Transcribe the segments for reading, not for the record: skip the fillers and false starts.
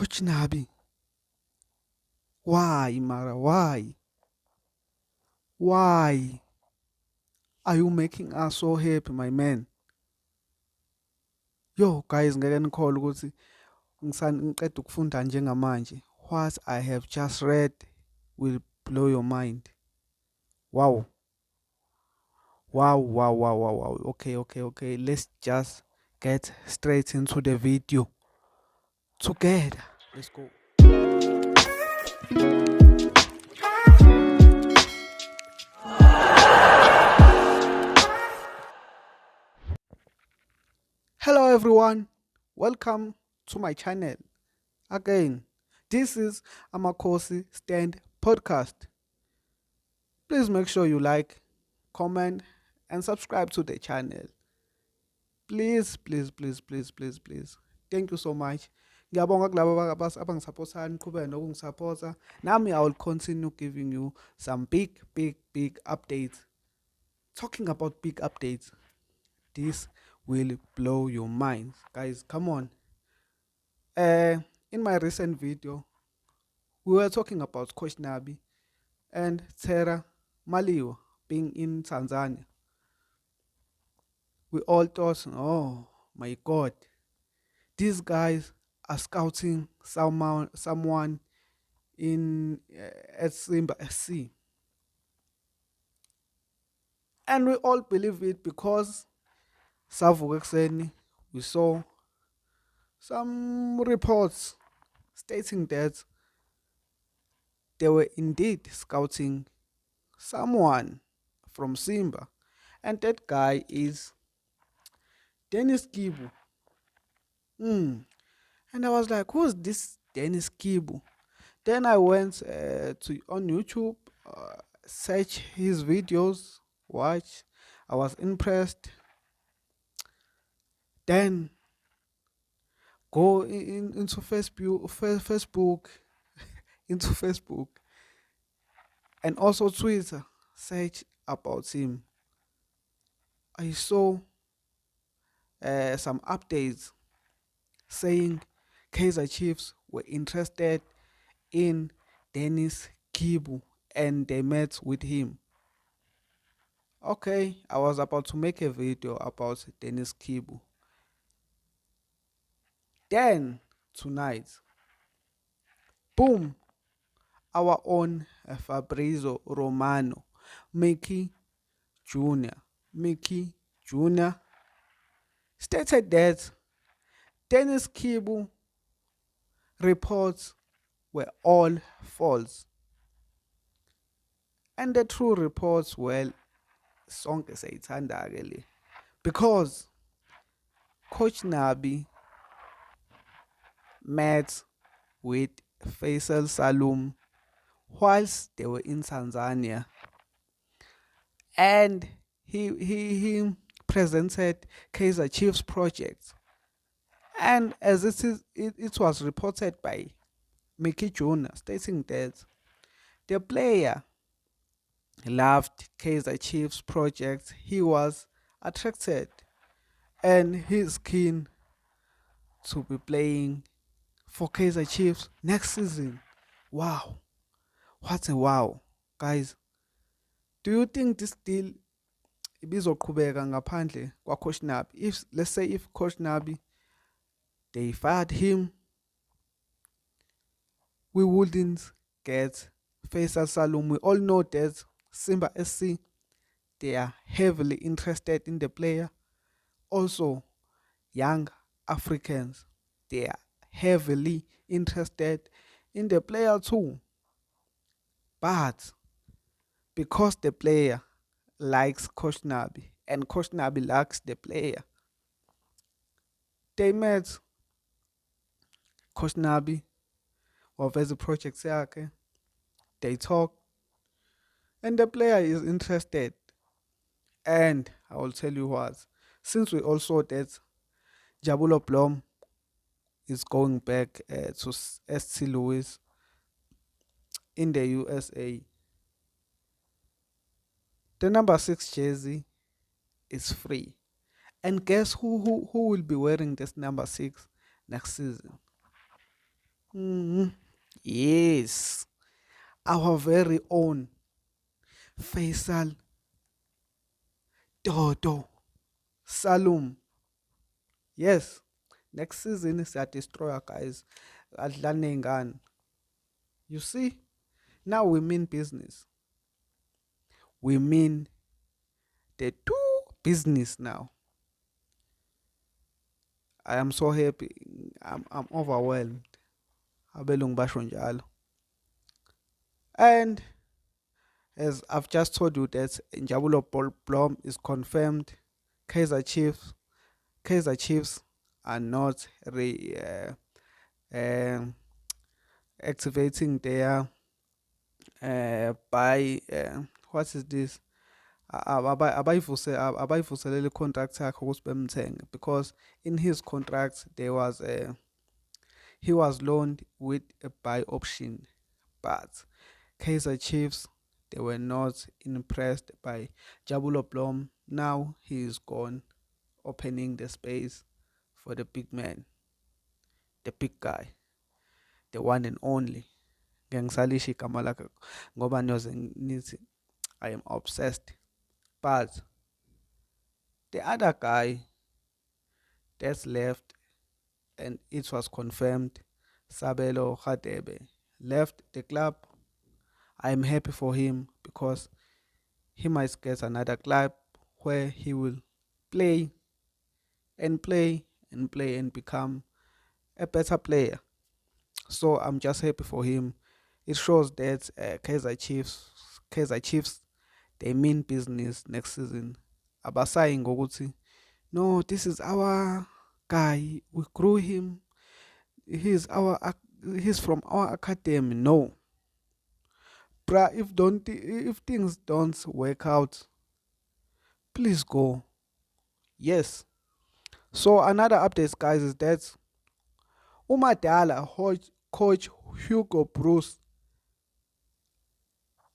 Coach Nabi, why, Mara? Why? Why are you making us so happy, my man? Yo, guys, ngeke nikhole ukuthi ngiqeda ukufunda njengamanje. What I have just read will blow your mind. Wow. Wow, wow, wow, wow, wow. Okay. Let's just get straight into the video together. Let's go. Hello, everyone. Welcome to my channel. Again, this is Amakosi Stand Podcast. Please make sure you like, comment, and subscribe to the channel. Please. Thank you so much. Ngiyabonga kulabo abangisupportayo niqhubeke nokungisupporta. Nami I will continue giving you some big updates. Talking about big updates, this will blow your mind. Guys, come on. In my recent video, we were talking about Coach Nabi and Tera Maliwa being in Tanzania. We all thought, oh my God, these guys are scouting someone in at Simba SC. And we all believe it because Savuka Ekseni, we saw some reports stating that they were indeed scouting someone from Simba. And that guy is Dennis Kibu. And I was like, who's this Dennis Kibu? Then I went to on YouTube, search his videos, watch. I was impressed. Then go into Facebook, into Facebook, and also Twitter. Search about him. I saw some updates saying Kaizer Chiefs were interested in Dennis Kibu and they met with him. Okay, I was about to make a video about Dennis Kibu. Then tonight, boom, our own Fabrizio Romano, Mickey Jr. stated that Dennis Kibu reports were all false. And the true reports were sonke sayithanda-ke le, because Coach Nabi met with Faisal Salum whilst they were in Tanzania, and he presented Kaizer Chiefs project. And as it was reported by Mickey Jr. stating that the player loved Kaizer Chiefs project, he was attracted and he's keen to be playing for Kaizer Chiefs next season. Wow, what a wow, guys. Do you think this deal ibizoqhubeka ngaphandle kwa Coach Nabi? If let's say if Coach Nabi they fired him, we wouldn't get Faisal Salum. We all know that Simba SC, they are heavily interested in the player. Also, young Africans, they are heavily interested in the player too. But because the player likes Coach Nabi and Coach Nabi likes the player, they met Coach Nabi waveza project yakhe, they talk, and the player is interested. And I will tell you what, since we also that Jabulo Blom is going back to ST Louis in the USA, the number 6 jersey is free. And guess who will be wearing this number 6 next season? Mhm. Yes, our very own Faisal Dodo Salum. Yes, next season is a destroyer, guys. Adlane Ngan. You see, now we mean business. We mean the two business now. I am so happy. I'm overwhelmed. Abelung basho njalo. And as I've just told you that Njabulo Blom is confirmed. Kaiser Chiefs, Kaiser Chiefs are not um activating their buy. What is this? Abayivuselele i-contract yakhe ukuthi bemthenge because in his contract there was a he was loaned with a buy option, but Kaiser Chiefs they were not impressed by Jabulo Blom. Now he is gone, opening the space for the big man, the big guy, the one and only. Ngiyangisalisha igama lakhe ngoba niyoze nithi I am obsessed. But the other guy that's left, and it was confirmed, Sabelo Khadebe left the club. I'm happy for him because he might get another club where he will play and play and play and become a better player. So I'm just happy for him. It shows that Kaiser Chiefs, they mean business next season. Abasayi ngokuthi, no, this is our guy. We grew him. He's from our academy. No, bruh. If things don't work out, please go. Yes. So another update, guys, is that umadala coach Hugo Bruce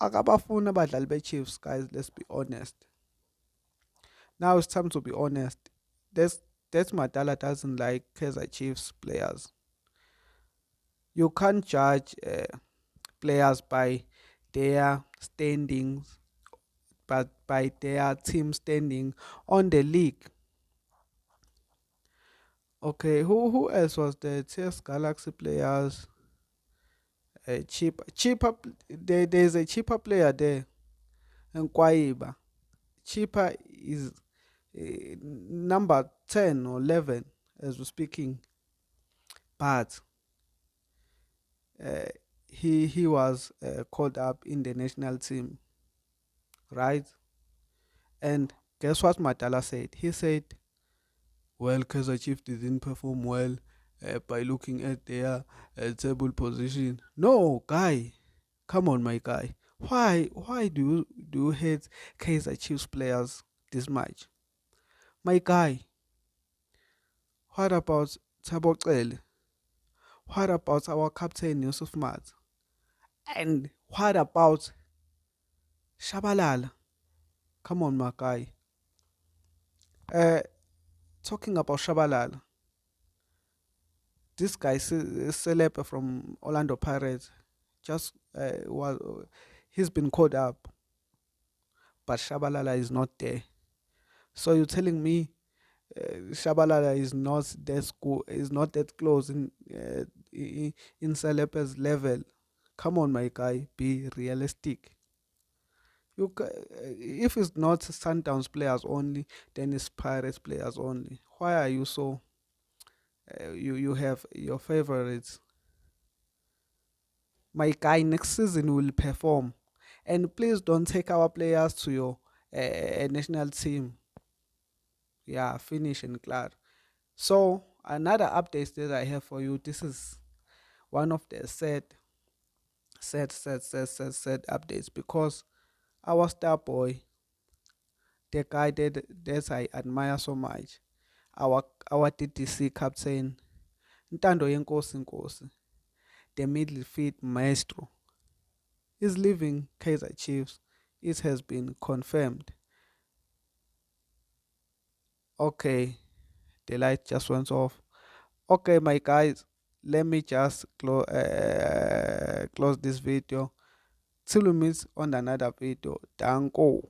akabafuni abadlali be-Chiefs, guys. Let's be honest. Now it's time to be honest. That's Madala doesn't like Kaizer Chiefs players. You can't judge players by their standings, but by their team standing on the league. Okay, who else was there? TS Galaxy players. There's a cheaper player there. And Kwaiba. Cheaper is number 10 or 11 as we're speaking. But uh, he was called up in the national team, right? And guess what Matala said? He said, well, Kaiser Chief didn't perform well by looking at their table position. No, guy, come on, my guy. Why do you hate Kaiser Chiefs players this much? My guy, what about Tabokele? What about our captain Yusuf Mat? And what about Shabalala? Come on, my guy. Uh, Talking about Shabalala, this guy, celeb from Orlando Pirates, just was he's been called up, but Shabalala is not there. So you're telling me Shabalala is not that school, is not that close in Celepe's level? Come on, my guy, be realistic. If it's not Sundowns players only, then it's Pirates players only. Why are you so? You have your favorites. My guy next season will perform, and please don't take our players to your national team. Yeah, finish and clear. So another update that I have for you. This is one of the sad updates because our star boy, the guy that I admire so much, our DTC captain, Ntando Yenkosi Nkosi, the midfield maestro, is leaving Kaiser Chiefs. It has been confirmed. Okay, the light just went off. Okay, my guys, let me just close this video till we meet on another video. Danko.